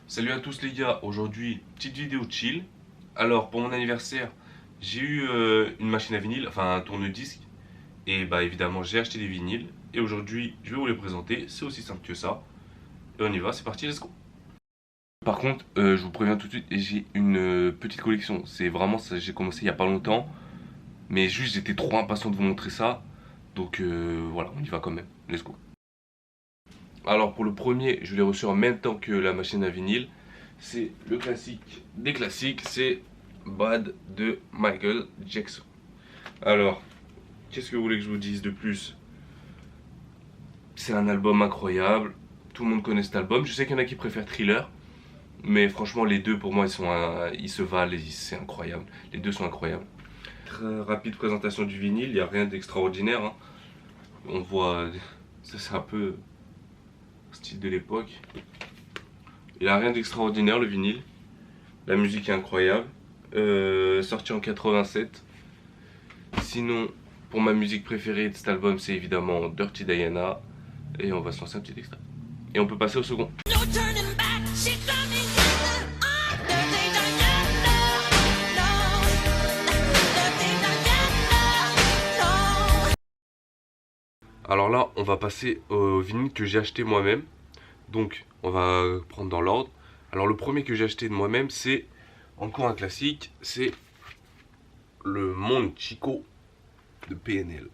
Salut à tous les gars, aujourd'hui petite vidéo chill. Alors pour mon anniversaire j'ai eu une machine à vinyle, enfin un tourne-disque. Et bah évidemment j'ai acheté des vinyles. Et aujourd'hui je vais vous les présenter, c'est aussi simple que ça. Et on y va, c'est parti, let's go. Par contre je vous préviens tout de suite, j'ai une petite collection. C'est vraiment ça, j'ai commencé il y a pas longtemps. Mais juste j'étais trop impatient de vous montrer ça. Donc voilà, on y va quand même, let's go. Alors pour le premier, je l'ai reçu en même temps que la machine à vinyle. C'est le classique des classiques, c'est Bad de Michael Jackson. Alors, qu'est-ce que vous voulez que je vous dise de plus? C'est un album incroyable, tout le monde connaît cet album. Je sais qu'il y en a qui préfèrent Thriller, mais franchement les deux pour moi ils se valent, c'est incroyable. Les deux sont incroyables. Très rapide présentation du vinyle, il n'y a rien d'extraordinaire, hein. On voit, ça c'est un peu style de l'époque. Il n'y a rien d'extraordinaire le vinyle. La musique est incroyable. Sorti en 87. Sinon, pour ma musique préférée de cet album, c'est évidemment Dirty Diana. Et on va se lancer un petit extrait. Et on peut passer au second. Alors là, on va passer au vinyle que j'ai acheté moi-même. Donc, on va prendre dans l'ordre. Alors le premier que j'ai acheté de moi-même, c'est encore un classique, c'est le Monde Chico de PNL.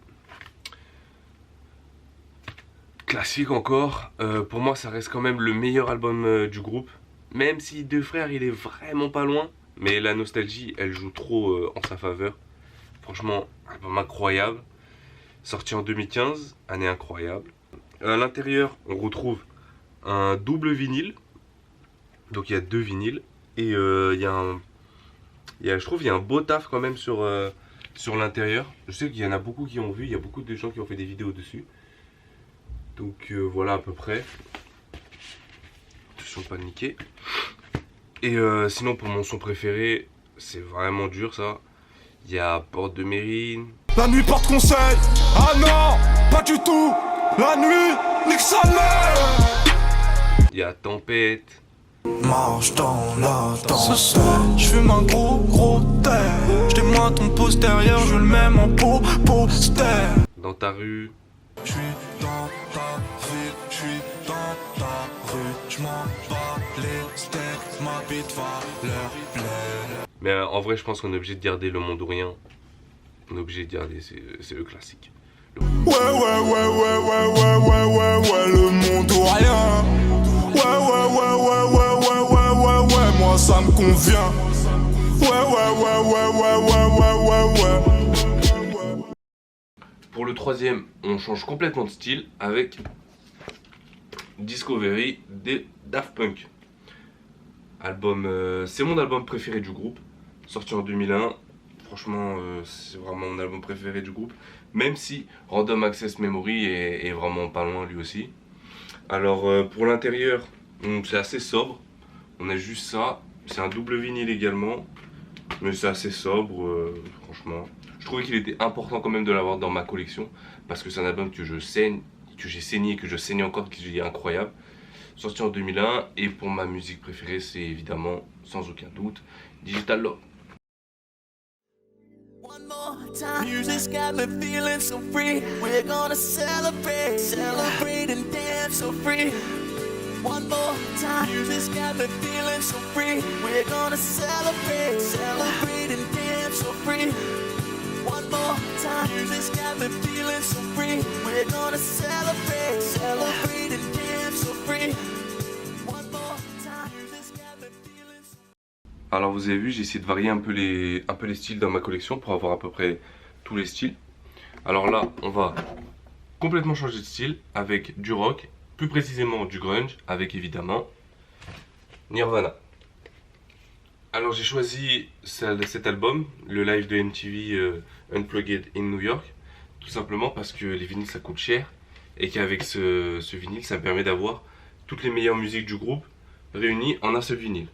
Classique encore, pour moi ça reste quand même le meilleur album du groupe. Même si Deux Frères il est vraiment pas loin, mais la nostalgie elle joue trop en sa faveur. Franchement, album incroyable. Sorti en 2015, année incroyable. À l'intérieur, on retrouve un double vinyle. Donc il y a deux vinyles. Et je trouve qu'il y a un beau taf quand même sur l'intérieur. Je sais qu'il y en a beaucoup qui ont vu, il y a beaucoup de gens qui ont fait des vidéos dessus. Donc voilà à peu près. Attention de pas niquer. Et sinon pour mon son préféré, c'est vraiment dur ça. Il y a Porte de Mérine. La nuit porte conseil. Ah non, pas du tout. La nuit, nique sa mère. Il y a Tempête. Marche dans la danse. Je fume un gros terre. Je témoigne ton postérieur, je le mets en poster. Dans ta rue. Je suis dans ta ville, je suis dans ta rue. Je m'en bats les steaks, ma bite va leur plaire. Mais en vrai, je pense qu'on est obligé de garder Le Monde ou Rien. On est obligé de garder, c'est le classique. Ouais, le monde ou rien. Ouais, moi ça me convient. Ouais. Pour le troisième, on change complètement de style avec Discovery des Daft Punk. Album, c'est mon album préféré du groupe, sorti en 2001. Franchement, c'est vraiment mon album préféré du groupe. Même si Random Access Memory est vraiment pas loin lui aussi. Alors pour l'intérieur, c'est assez sobre. On a juste ça. C'est un double vinyle également. Mais c'est assez sobre, franchement. Je trouvais qu'il était important quand même de l'avoir dans ma collection. Parce que c'est un album que j'ai saigné, que je saigne encore, qui est incroyable. Sorti en 2001. Et pour ma musique préférée, c'est évidemment, sans aucun doute, Digital Love. One more time, music's got me feeling so free. We're gonna celebrate, celebrate and dance so free. One more time, music's got me feeling so free. We're gonna celebrate, celebrate and dance so free. One more time, music's got me feeling so free. We're gonna celebrate, celebrate and dance so free. One more time, music's got me feeling so free. Alors vous avez vu, j'ai essayé de varier un peu les styles dans ma collection pour avoir à peu près tous les styles. Alors là, on va complètement changer de style avec du rock, plus précisément du grunge, avec évidemment Nirvana. Alors j'ai choisi cet album, le live de MTV Unplugged in New York, tout simplement parce que les vinyles ça coûte cher et qu'avec ce vinyle ça me permet d'avoir toutes les meilleures musiques du groupe réunies en un seul vinyle.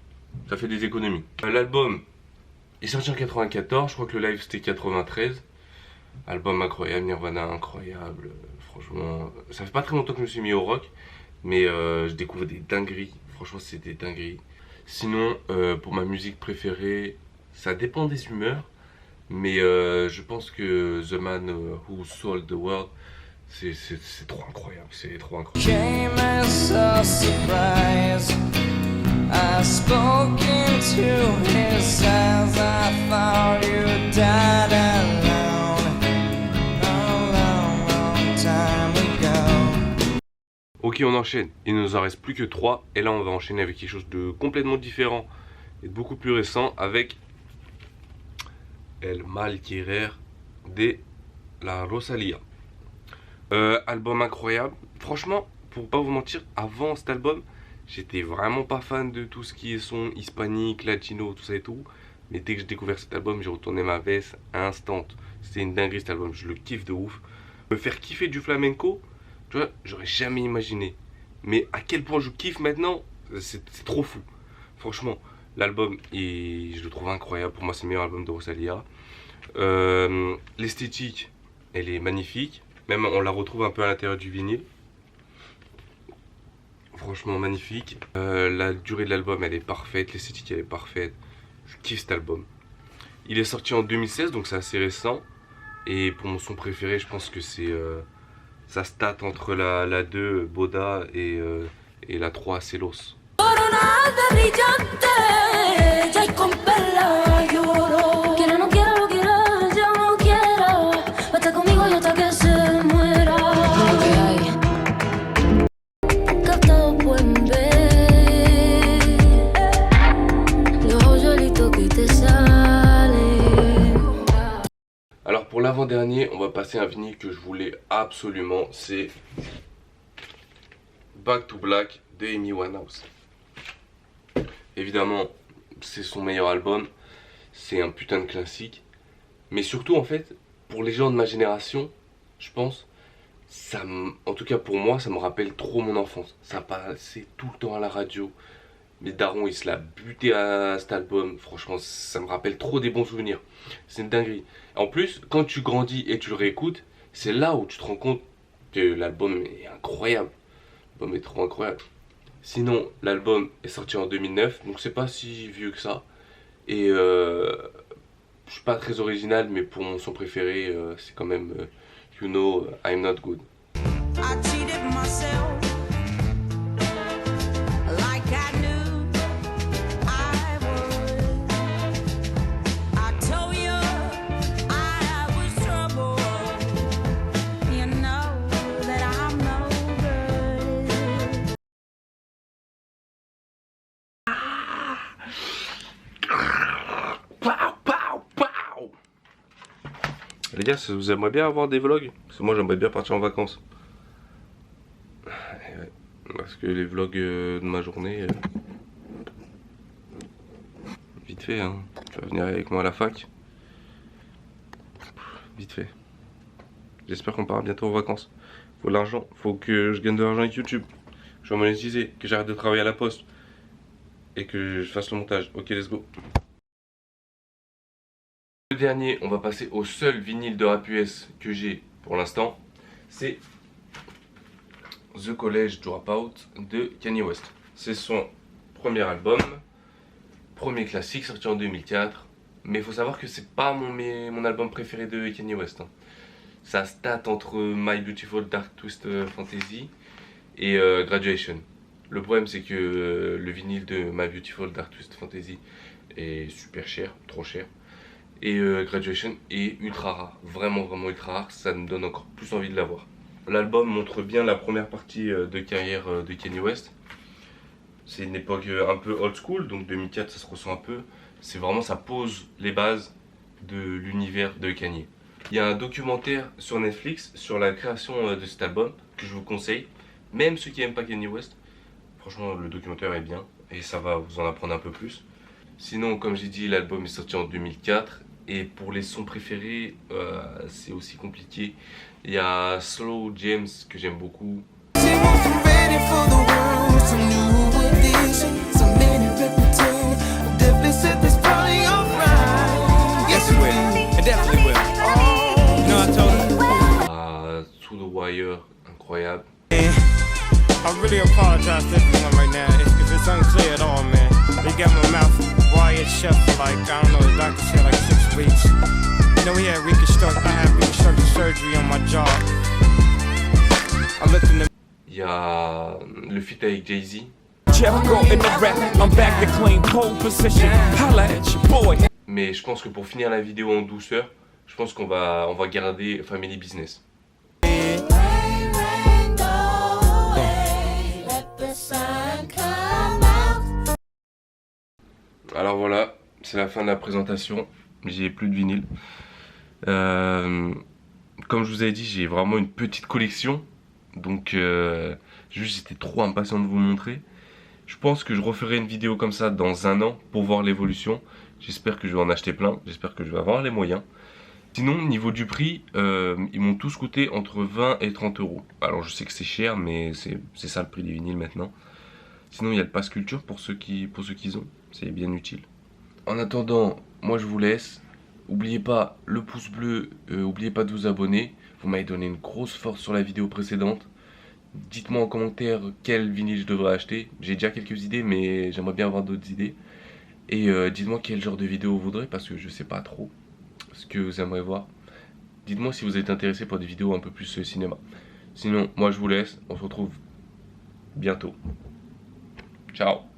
Ça fait des économies. L'album est sorti en 94, je crois que le live c'était 93. Album incroyable, Nirvana incroyable, franchement. Ça fait pas très longtemps que je me suis mis au rock, mais je découvre des dingueries. franchement c'est des dingueries. Sinon pour ma musique préférée, ça dépend des humeurs, mais je pense que The Man Who Sold the World, c'est trop incroyable, c'est trop incroyable. Came as a surprise. I spoke into his eyes. I thought you died alone a long, long time ago. Ok, on enchaîne. Il ne nous en reste plus que 3. Et là, on va enchaîner avec quelque chose de complètement différent et de beaucoup plus récent avec El Mal Querer de la Rosalía. Album incroyable. Franchement, pour pas vous mentir, avant cet album, j'étais vraiment pas fan de tout ce qui est son hispanique, latino, tout ça et tout. Mais dès que j'ai découvert cet album, j'ai retourné ma veste instant. C'était une dinguerie cet album, je le kiffe de ouf. Me faire kiffer du flamenco, tu vois, j'aurais jamais imaginé. Mais à quel point je kiffe maintenant, c'est trop fou. Franchement, l'album, je le trouve incroyable. Pour moi, c'est le meilleur album de Rosalía. L'esthétique, elle est magnifique. Même on la retrouve un peu à l'intérieur du vinyle. Franchement magnifique. La durée de l'album elle est parfaite. L'esthétique elle est parfaite. Je kiffe cet album. Il est sorti en 2016 donc c'est assez récent. Et pour mon son préféré je pense que c'est ça stat entre la 2 Boda et la 3 Celos. Alors pour l'avant-dernier, on va passer à un vinyle que je voulais absolument, c'est Back to Black de Amy Winehouse. Évidemment, c'est son meilleur album, c'est un putain de classique. Mais surtout en fait, pour les gens de ma génération, je pense, en tout cas pour moi, ça me rappelle trop mon enfance. Ça passait tout le temps à la radio. Mes darons, ils se la butaient à cet album. Franchement, ça me rappelle trop des bons souvenirs. C'est une dinguerie. En plus, quand tu grandis et tu le réécoutes, c'est là où tu te rends compte que l'album est incroyable. L'album est trop incroyable. Sinon, l'album est sorti en 2009, donc c'est pas si vieux que ça. Et je suis pas très original, mais pour mon son préféré, c'est quand même You Know I'm Not Good. I cheated myself like I knew I would. I told you I was trouble. You know that I'm no good. Les gars, vous aimeriez bien avoir des vlogs? Parce que moi j'aimerais bien partir en vacances. Parce que les vlogs de ma journée, vite fait hein. Tu vas venir avec moi à la fac. Vite fait. J'espère qu'on part bientôt en vacances. Faut de l'argent, faut que je gagne de l'argent avec YouTube. Je vais monétiser, que j'arrête de travailler à la poste. Et que je fasse le montage. Ok, let's go. Le dernier, on va passer au seul vinyle de rap US que j'ai pour l'instant. C'est The College Dropout de Kanye West. C'est son premier album, premier classique sorti en 2004. Mais il faut savoir que c'est pas mon album préféré de Kanye West. Ça stat entre My Beautiful Dark Twisted Fantasy et Graduation. Le problème c'est que le vinyle de My Beautiful Dark Twisted Fantasy est super cher, trop cher. Et Graduation est ultra rare, vraiment ultra rare, ça me donne encore plus envie de l'avoir. L'album montre bien la première partie de carrière de Kanye West. C'est une époque un peu old school, donc 2004 ça se ressent un peu. C'est vraiment, ça pose les bases de l'univers de Kanye. Il y a un documentaire sur Netflix sur la création de cet album que je vous conseille. Même ceux qui n'aiment pas Kanye West, franchement le documentaire est bien et ça va vous en apprendre un peu plus. Sinon, comme j'ai dit, l'album est sorti en 2004. Et pour les sons préférés, c'est aussi compliqué. Il y a Slow James que j'aime beaucoup. To the Wire, incroyable. I really apologize to everyone right now. If it's job. I looked in the Il y a le feat avec Jay-Z. Jericho in the rap. I'm back to claim pole position. Holla at your boy. Mais je pense que pour finir la vidéo en douceur, je pense qu'on va garder Family Business. Alors voilà, c'est la fin de la présentation. J'ai plus de vinyle. Comme je vous avais dit, j'ai vraiment une petite collection. Donc juste j'étais trop impatient de vous montrer. Je pense que je referai une vidéo comme ça dans un an pour voir l'évolution. J'espère que je vais en acheter plein. J'espère que je vais avoir les moyens. Sinon, niveau du prix, ils m'ont tous coûté entre 20 et 30 euros. Alors je sais que c'est cher, mais c'est ça le prix des vinyles maintenant. Sinon, il y a le pass culture pour ceux qui ont. C'est bien utile. En attendant, moi je vous laisse. N'oubliez pas le pouce bleu, n'oubliez pas de vous abonner. Vous m'avez donné une grosse force sur la vidéo précédente. Dites-moi en commentaire quel vinyle je devrais acheter. J'ai déjà quelques idées, mais j'aimerais bien avoir d'autres idées. Et dites-moi quel genre de vidéo vous voudrez, parce que je sais pas trop ce que vous aimeriez voir. Dites-moi si vous êtes intéressé par des vidéos un peu plus cinéma. Sinon, moi je vous laisse. On se retrouve bientôt. Ciao.